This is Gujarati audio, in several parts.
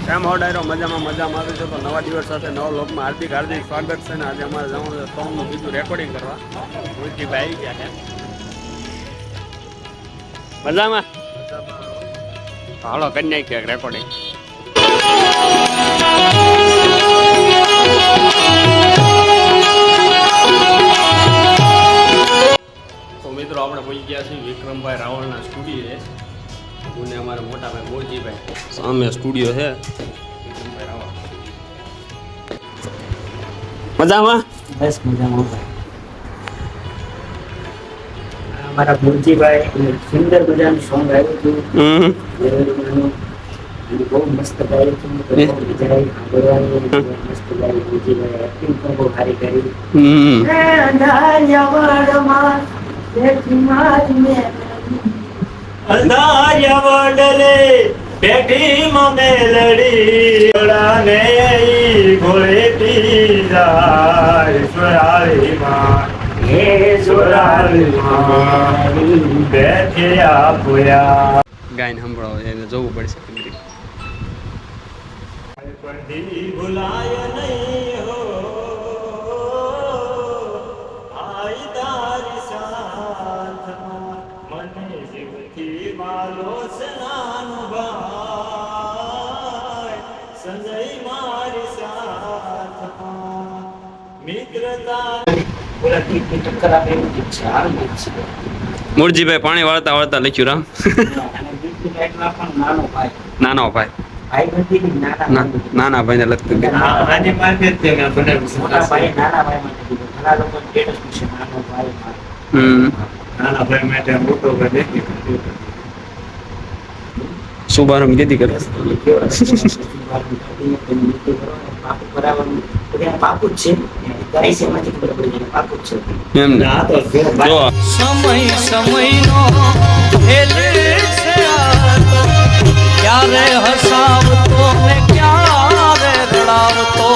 કેમ હો ડાયરો મજામાં આવે છે તો નવા દિવસ સાથે નવા લોકમાં હાર્દિક સ્વાગત છે ને આજે અમારે જવાનું છે સોંગનું બીજું રેકોર્ડિંગ કરવા મૂર્તિભાઈ આવી ગયા છે મજામાં હાલો કરી નાખીએ રેકોર્ડિંગ તો મિત્રો આપણે પહોંચી ગયા છીએ વિક્રમભાઈ રાવળના સ્ટુડિયોએ અને અમારા મોટા ભાઈ મોરજીભાઈ સામે સ્ટુડિયો છે વિક્રમભાઈ રાવળ મજામાં બસ મજામાં ભાઈ અમારા મોરજીભાઈ સુંદર મજાનું સોંગ આવ્યું હતું બહુ મસ્ત ગાયું હતું મસ્ત ગાયું મોરજીભાઈ એક્ટિંગ પણ બહુ સારી કરી અંધારિયા વડલે બેઠી મેલડી ઓળાને ઘોડે પીરાય સોરાળી માં હે સોરાળી માં બેઠે આપોયા ગાયને સંભળાવો એને જોવું પડશે પંડી ભુલાય નહીં હો આઈ તારી સાથમાં મને જીવથી માલો સનાનો ભાઈ સંજય મારી સાથમાં મિત્રતા પૂરા ટીપી ટક્કર આપે એવું ગીત છે સારું ગીત છે મોરજીભાઈ પાણી વાળતા વાળતા લખ્યું રામ અને ગીતની ટાઈટલ પણ નાનો ભાઈ નાનો ભાઈ ભાઈ બંધી નાના ભાઈને લગતું ગીત આને માટે જ મેં બનાવ્યું મોટા ભાઈ નાના ભાઈ માટે કીધું ઘણા લોકો સ્ટેટસ પૂછે નાનો ભાઈ નાના ભાઈ માટે મોટો ભાઈ દેખી શુભારંભ કીધી કરે પાકું જ છે ગાય છે એમાંથી ખબર પડી જાય પાકું જ છે એમ ને આ તો જો સમય સમયનો ખેલ છે ક્યારે હસાવતો ને ક્યારે રડાવતો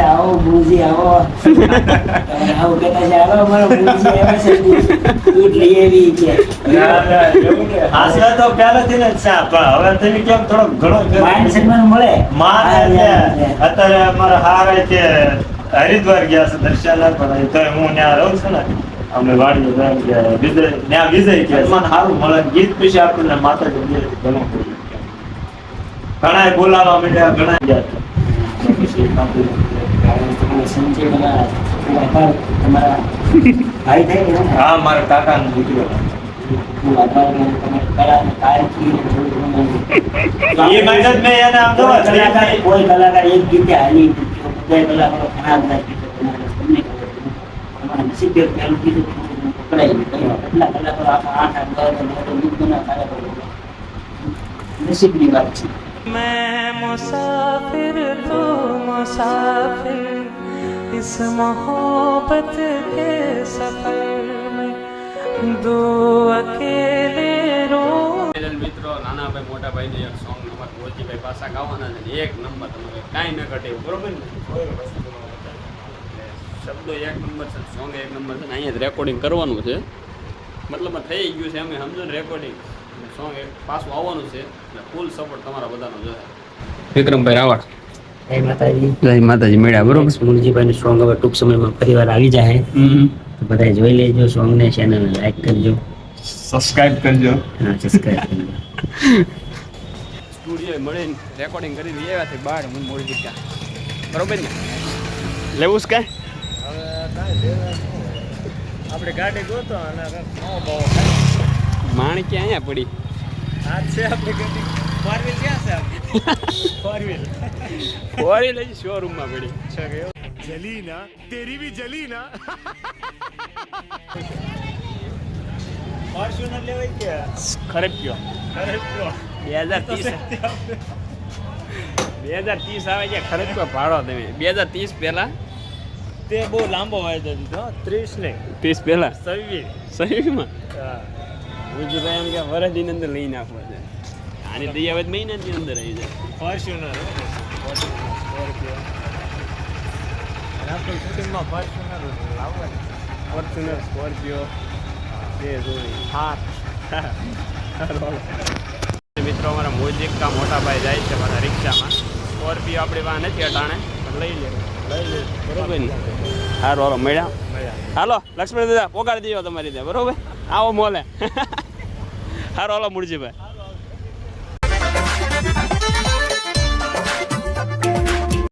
આવો ગુરુજી આવો આવું કહેતા છે આવો મારો ગુરુજી આવે છે દૂધ લઈ આવી છે હાસ્ય તો પહેલાથી જ છે પણ હવે તમે કેમ થોડો ઘણો માન સન્માન મળે અત્યારે અમારા હાર છે હરિદ્વાર ગયા છે દર્શન પણ તો હું ત્યાં રહું છું ને અમે વાડી ત્યાં વિજય કે મને સારું મળે ગીત પછી આપણને માતાજી ઘણું ઘણા બોલાવા માંડ્યા ઘણા ગયા તમારા ભાઈ થાય હા મારા કાકા નો દીકરો એ મદદ મેં એને આમ કોઈ કલાકાર એક ગીતે હાલી બધા કલાકારો ખરાબ નાખી તમારા નસીબ પહેલું કીધું પકડાઈ કેટલા કલાકારો આખા 8 ગીત બનાવતા નસીબની વાત છે मैं मुसाफिर तू मुसाफिर इस मोहब्बत के सफर में दो अकेले रो મિત્રો નાના ભાઈ મોટા ભાઈ ને એક સોંગ નંબર મોરજીભાઈ પાછા ગાવાના છે એક નંબર તમારે કાંઈ ન ઘટે એવું બરોબર ને શબ્દો એક નંબર છે સોંગ એક નંબર છે ને અહીંયા જ રેકોર્ડિંગ કરવાનું છે મતલબ થઈ ગયું છે અમે સમજો ને રેકોર્ડિંગ સોંગ એક પાછું આવવાનું છે એટલે ફૂલ સપોર્ટ તમારા બધાનો જોઈએ વિક્રમભાઈ રાવળ જય માતાજી મેળા બરોબર મુરજીભાઈ નું સોંગ હવે ટૂંક સમયમાં ફરીવાર આવી જાય તો બધા જોઈ લેજો સોંગ ને ચેનલ લાઈક કરજો સબસ્ક્રાઇબ કરજો હા સબસ્ક્રાઇબ કરજો સ્ટુડિયો મળીને રેકોર્ડિંગ કરી આવ્યા છે બહાર હું મોરજી ક્યાં બરોબર ને લેવું છે કાંઈ આપણે ગાડી ગોતો અને માણકી અહીંયા પડી આ છે આપણે ગાડી ફોર વ્હીલ ક્યાં છે ફોર વ્હીલ હજી શોરૂમમાં પડી છે કે जली ना तेरी भी जली ना ફોર્ચ્યુનર લેવાય કે ખરેબ ગયો અરે તો 2030 આવે છે ખરેખર ભાડો તમે 2030 પહેલા તે બહુ લાંબો વાયદો દીધો 30 નહીં 30 પહેલા 26. સહીમાં હા મુરજીભાઈ એમ કે વરદની અંદર લઈ નાખવા છે આની દયાવત મહિનાની અંદર આવી જાય ફોર્ચ્યુનર સ્કોર્પિયો આપણે શૂટિંગમાં ફોર્ચ્યુનર લાવવાની ફોર્ચ્યુનર સ્કોર્પિયો એ જોઈ મિત્રો અમારા મોજીકા મોટા ભાઈ જાય છે મારા રિક્ષામાં સ્કોર્પિયો આપણી પાસે નથી અટાણે પણ લઈ લે બરોબર ને સારું હાલો મળ્યા હાલો લક્ષ્મણ દાદા પોગાડી દીધો તમારી ત્યાં બરોબર આવો મોલે સારું હાલો મુરજીભાઈ